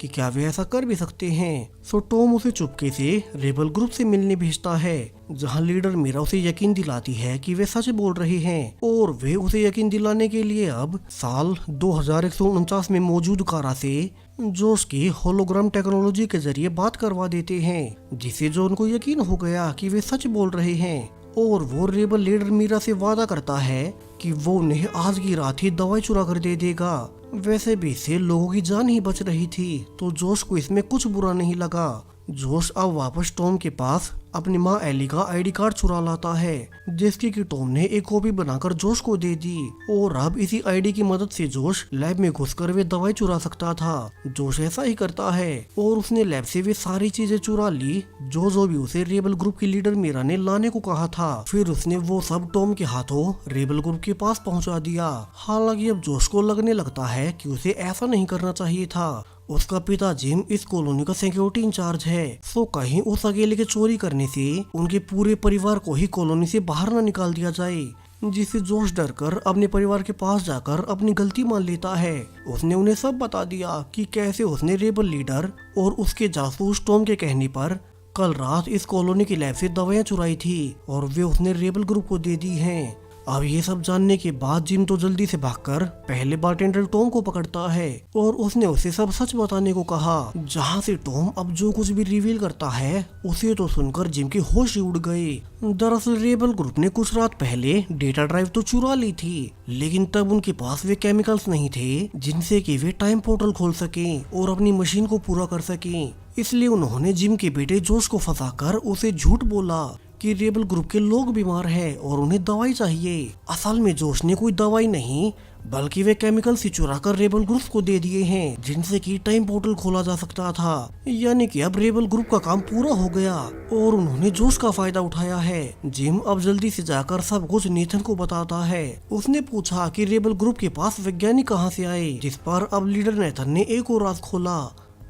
कि क्या वे ऐसा कर भी सकते हैं। सो टॉम उसे चुपके से रेबल ग्रुप से मिलने भेजता है, जहां लीडर मीरा उसे यकीन दिलाती है कि वे सच बोल रहे हैं और वे उसे यकीन दिलाने के लिए अब साल 2149 में मौजूद कारा से जोश की होलोग्राम टेक्नोलॉजी के जरिए बात करवा देते हैं, जिससे जो उनको यकीन हो गया कि वे सच बोल रहे हैं। और वो रेबल लीडर मीरा से वादा करता है कि वो उन्हें आज की रात ही दवाई चुरा कर दे देगा। वैसे भी इससे लोगों की जान ही बच रही थी, तो जोश को इसमें कुछ बुरा नहीं लगा। जोश अब वापस टॉम के पास अपनी माँ एली का आईडी कार्ड चुरा लाता है, जिसकी कि टॉम ने एक कॉपी बनाकर जोश को दे दी। और अब इसी आईडी की मदद से जोश लैब में घुसकर वे दवाई चुरा सकता था। जोश ऐसा ही करता है और उसने लैब से वे सारी चीजें चुरा ली जो भी उसे रेबल ग्रुप की लीडर मीरा ने लाने को कहा था। फिर उसने वो सब टॉम के हाथों रेबल ग्रुप के पास पहुंचा दिया। हालांकि अब जोश को लगने लगता है कि उसे ऐसा नहीं करना चाहिए था। उसका पिता जिम इस कॉलोनी का सिक्योरिटी इंचार्ज है, सो कहीं उस अकेले के चोरी करने से उनके पूरे परिवार को ही कॉलोनी से बाहर न निकाल दिया जाए। जिससे जोश डरकर अपने परिवार के पास जाकर अपनी गलती मान लेता है। उसने उन्हें सब बता दिया कि कैसे उसने रेबल लीडर और उसके जासूस टॉम के कहने पर कल रात इस कॉलोनी की लैब से दवाइयां चुराई थी और वे उसने रेबल ग्रुप को दे दी हैं। अब ये सब जानने के बाद जिम तो जल्दी से भागकर पहले बारटेंडर टॉम को पकड़ता है और उसने उसे सब सच बताने को कहा। जहाँ से टॉम अब जो कुछ भी रिवील करता है उसे तो सुनकर जिम के होश ही उड़ गए। दरअसल रेबल ग्रुप ने कुछ रात पहले डेटा ड्राइव तो चुरा ली थी, लेकिन तब उनके पास वे केमिकल्स नहीं थे जिनसे कि वे टाइम पोर्टल खोल सके और अपनी मशीन को पूरा कर सके। इसलिए उन्होंने जिम के बेटे जोश को फंसाकर उसे झूठ बोला कि रेबल ग्रुप के लोग बीमार हैं और उन्हें दवाई चाहिए। असल में जोश ने कोई दवाई नहीं बल्कि वे केमिकल से चुरा कर रेबल ग्रुप को दे दिए हैं, जिनसे कि टाइम पोर्टल खोला जा सकता था। यानी कि अब रेबल ग्रुप का काम पूरा हो गया और उन्होंने जोश का फायदा उठाया है। जिम अब जल्दी से जाकर सब कुछ नेथन को बताता है। उसने पूछा कि रेबल ग्रुप के पास वैज्ञानिक कहाँ से आए, जिस पर अब लीडर नेथन ने एक और राज खोला।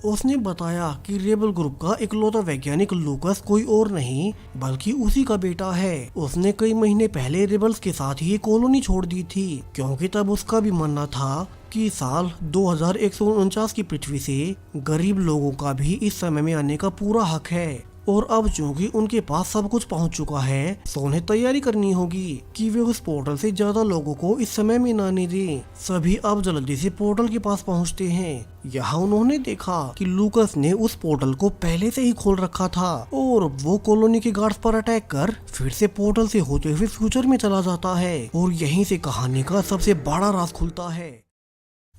उसने बताया कि रेबल ग्रुप का इकलौता वैज्ञानिक लूकस कोई और नहीं बल्कि उसी का बेटा है। उसने कई महीने पहले रेबल्स के साथ ही कॉलोनी छोड़ दी थी, क्योंकि तब उसका भी मानना था कि साल 2149 की पृथ्वी से गरीब लोगों का भी इस समय में आने का पूरा हक है। और अब चूंकि उनके पास सब कुछ पहुंच चुका है, तो उन्हें तैयारी करनी होगी कि वे उस पोर्टल से ज्यादा लोगों को इस समय में न आने दें। सभी अब जल्दी से पोर्टल के पास पहुंचते हैं। यहाँ उन्होंने देखा कि लूकस ने उस पोर्टल को पहले से ही खोल रखा था और वो कॉलोनी के गार्ड्स पर अटैक कर फिर से पोर्टल से होते हुए फ्यूचर में चला जाता है और यहीं से कहानी का सबसे बड़ा राज खुलता है।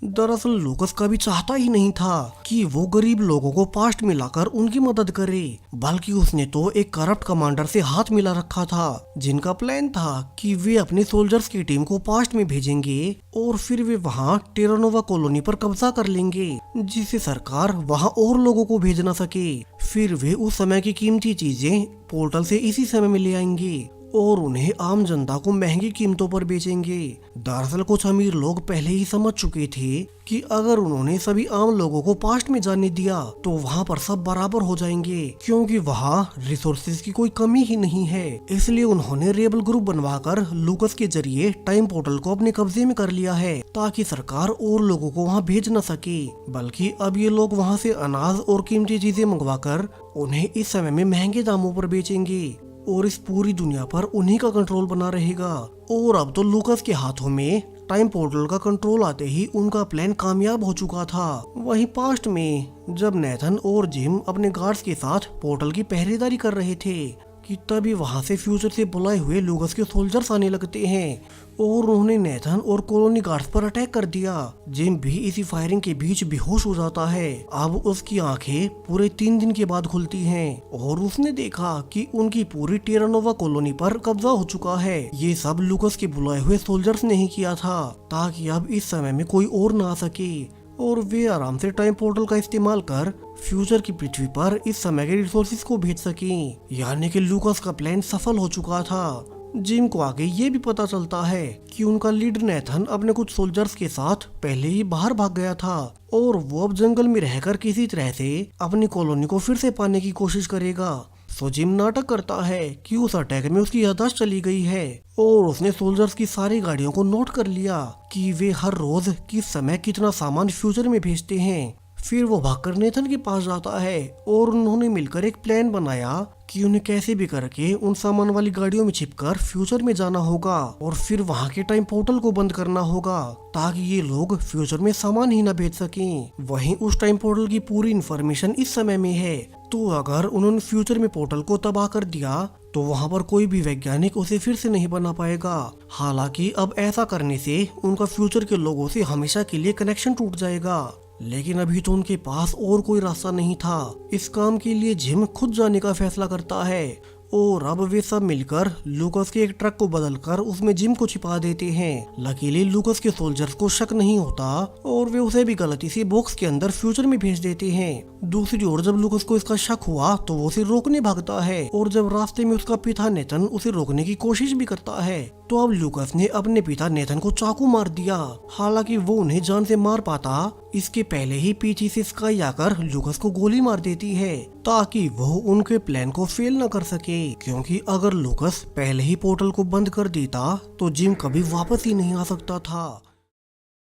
दरअसल लूकस कभी चाहता ही नहीं था कि वो गरीब लोगों को पास्ट में लाकर उनकी मदद करे, बल्कि उसने तो एक करप्ट कमांडर से हाथ मिला रखा था, जिनका प्लान था कि वे अपने सोल्जर्स की टीम को पास्ट में भेजेंगे और फिर वे वहां टेरानोवा कॉलोनी पर कब्जा कर लेंगे, जिससे सरकार वहां और लोगों को भेज न सके। फिर वे उस समय की कीमती चीजें पोर्टल से इसी समय में ले आएंगे और उन्हें आम जनता को महंगी कीमतों पर बेचेंगे। दरअसल कुछ अमीर लोग पहले ही समझ चुके थे कि अगर उन्होंने सभी आम लोगों को पास्ट में जाने दिया तो वहाँ पर सब बराबर हो जाएंगे, क्योंकि वहाँ रिसोर्सेज की कोई कमी ही नहीं है। इसलिए उन्होंने रेबल ग्रुप बनवाकर लूकस के जरिए टाइम पोर्टल को अपने कब्जे में कर लिया है, ताकि सरकार और लोगों को वहाँ भेज न सके, बल्कि अब ये लोग वहाँ से अनाज और कीमती चीजें मंगवाकर उन्हें इस समय में महंगे दामों पर बेचेंगे और इस पूरी दुनिया पर उन्हीं का कंट्रोल बना रहेगा। और अब तो लूकस के हाथों में टाइम पोर्टल का कंट्रोल आते ही उनका प्लान कामयाब हो चुका था। वहीं पास्ट में जब नेथन और जिम अपने गार्ड्स के साथ पोर्टल की पहरेदारी कर रहे थे कि तभी वहां से फ्यूचर से बुलाए हुए लूकस के सोल्जर्स आने लगते हैं और उन्होंने नेथन और कॉलोनी गार्ड्स पर अटैक कर दिया। जिम भी इसी फायरिंग के बीच बेहोश हो जाता है। अब उसकी आंखें पूरे 3 दिन के बाद खुलती हैं और उसने देखा कि उनकी पूरी टेरानोवा कॉलोनी पर कब्जा हो चुका है। ये सब लूकस के बुलाए हुए सोल्जर्स ने ही किया था, ताकि अब इस समय में कोई और ना आ सके और वे आराम से टाइम पोर्टल का इस्तेमाल कर फ्यूचर की पृथ्वी पर इस समय के रिसोर्सेज को भेज सकें। यानी कि लूकस का प्लान सफल हो चुका था। जिम को आगे ये भी पता चलता है कि उनका लीडर नेथन अपने कुछ सोल्जर्स के साथ पहले ही बाहर भाग गया था और वो अब जंगल में रहकर किसी तरह से अपनी कॉलोनी को फिर से पाने की कोशिश करेगा। सो जिम नाटक करता है कि उस अटैक में उसकी याददाश्त चली गई है और उसने सोल्जर्स की सारी गाड़ियों को नोट कर लिया कि वे हर रोज किस समय कितना सामान फ्यूचर में भेजते हैं। फिर वो भागकर नेथन के पास जाता है और उन्होंने मिलकर एक प्लान बनाया कि उन्हें कैसे भी करके उन सामान वाली गाड़ियों में छिपकर फ्यूचर में जाना होगा और फिर वहाँ के टाइम पोर्टल को बंद करना होगा ताकि ये लोग फ्यूचर में सामान ही न भेज सकें। वहीं उस टाइम पोर्टल की पूरी इन्फॉर्मेशन इस समय में है, तो अगर उन्होंने फ्यूचर में पोर्टल को तबाह कर दिया तो वहाँ पर कोई भी वैज्ञानिक उसे फिर से नहीं बना पाएगा। हालांकि अब ऐसा करने से उनका फ्यूचर के लोगों से हमेशा के लिए कनेक्शन टूट जाएगा, लेकिन अभी तो उनके पास और कोई रास्ता नहीं था। इस काम के लिए जिम खुद जाने का फैसला करता है और अब वे सब मिलकर लूकस के एक ट्रक को बदलकर उसमें जिम को छिपा देते हैं। लकीली लूकस के सोल्जर्स को शक नहीं होता और वे उसे भी गलती से बॉक्स के अंदर फ्यूचर में भेज देते हैं। दूसरी ओर जब लूकस को इसका शक हुआ तो वो उसे रोकने भागता है और जब रास्ते में उसका पिता नेथन उसे रोकने की कोशिश भी करता है तो अब लूकस ने अपने पिता नेथन को चाकू मार दिया। हालांकि वो उन्हें जान से मार पाता इसके पहले ही पीछे से स्काई आकर लूकस को गोली मार देती है ताकि वो उनके प्लान को फेल न कर सके, क्योंकि अगर लूकस पहले ही पोर्टल को बंद कर देता तो जिम कभी वापस ही नहीं आ सकता था।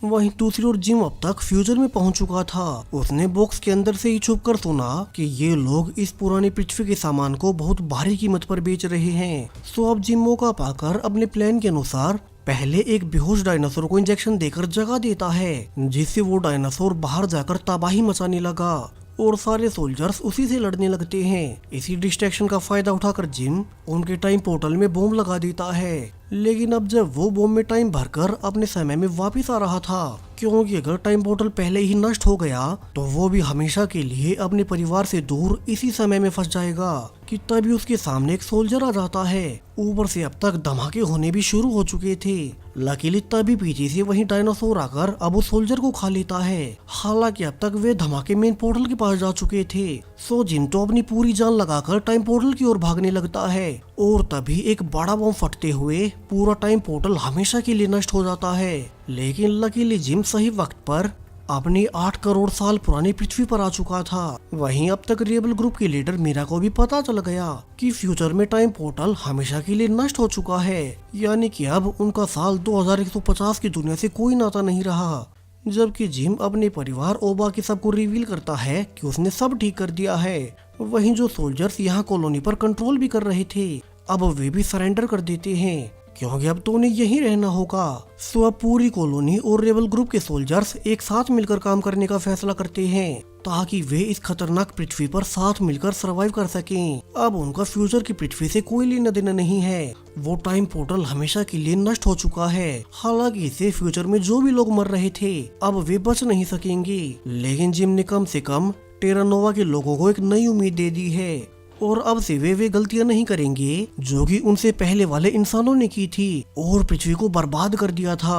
वहीं दूसरी ओर जिम अब तक फ्यूचर में पहुंच चुका था। उसने बॉक्स के अंदर से ही छुपकर सुना कि ये लोग इस पुरानी पृथ्वी के सामान को बहुत भारी कीमत पर बेच रहे हैं। सो अब जिम मौका पाकर अपने प्लान के अनुसार पहले एक बेहोश डायनासोर को इंजेक्शन देकर जगा देता है, जिससे वो डायनासोर बाहर जाकर तबाही मचाने लगा और सारे सोल्जर्स उसी से लड़ने लगते हैं। इसी डिस्ट्रैक्शन का फायदा उठाकर जिम उनके टाइम पोर्टल में बॉम्ब लगा देता है, लेकिन अब जब वो बॉम्ब में टाइम भरकर अपने समय में वापस आ रहा था, क्योंकि अगर टाइम पोर्टल पहले ही नष्ट हो गया तो वो भी हमेशा के लिए अपने परिवार से दूर इसी समय में फंस जाएगा कि तभी उसके सामने एक सोल्जर आ जाता है। ऊपर से अब तक धमाके होने भी शुरू हो चुके थे। लकीली तभी पीछे से वही डायनासोर आकर अब उस सोल्जर को खा लेता है। हालांकि अब तक वे धमाके मेन पोर्टल के पास जा चुके थे। सो जिम तो अपनी पूरी जान लगाकर टाइम पोर्टल की ओर भागने लगता है और तभी एक बड़ा बम फटते हुए पूरा टाइम पोर्टल हमेशा के लिए नष्ट हो जाता है। लेकिन लकीली जिम सही वक्त पर अपनी 8 करोड़ साल पुरानी पृथ्वी पर आ चुका था। वहीं अब तक रेबल ग्रुप की लीडर मीरा को भी पता चल गया कि फ्यूचर में टाइम पोर्टल हमेशा के लिए नष्ट हो चुका है, यानी कि अब उनका साल 2150 की दुनिया से कोई नाता नहीं रहा। जबकि जिम अपने परिवार ओबा के सबको रिवील करता है कि उसने सब ठीक कर दिया है। वहीं जो सोल्जर्स यहाँ कॉलोनी पर कंट्रोल भी कर रहे थे अब वे भी सरेंडर कर देते हैं, क्योंकि अब तो उन्हें यहीं रहना होगा। सो अब पूरी कॉलोनी और रेबल ग्रुप के सोल्जर्स एक साथ मिलकर काम करने का फैसला करते हैं ताकि वे इस खतरनाक पृथ्वी पर साथ मिलकर सरवाइव कर सकें। अब उनका फ्यूचर की पृथ्वी से कोई लेना देना नहीं है। वो टाइम पोर्टल हमेशा के लिए नष्ट हो चुका है। हालांकि इससे फ्यूचर में जो भी लोग मर रहे थे अब वे बच नहीं सकेंगे, लेकिन जिम ने कम से कम टेरा नोवा के लोगों को एक नई उम्मीद दे दी है और अब से वे गलतियां नहीं करेंगे जो कि उनसे पहले वाले इंसानों ने की थी और पृथ्वी को बर्बाद कर दिया था।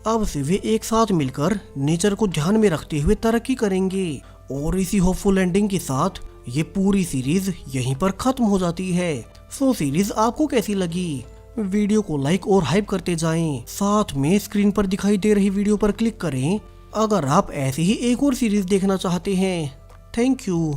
अब से वे एक साथ मिलकर नेचर को ध्यान में रखते हुए तरक्की करेंगे और इसी होपफुल एंडिंग के साथ ये पूरी सीरीज यहीं पर खत्म हो जाती है। सो सीरीज आपको कैसी लगी? वीडियो को लाइक और हाइप करते जाएं। साथ में स्क्रीन पर दिखाई दे रही वीडियो पर क्लिक करें अगर आप ऐसी ही एक और सीरीज देखना चाहते हैं। Thank you.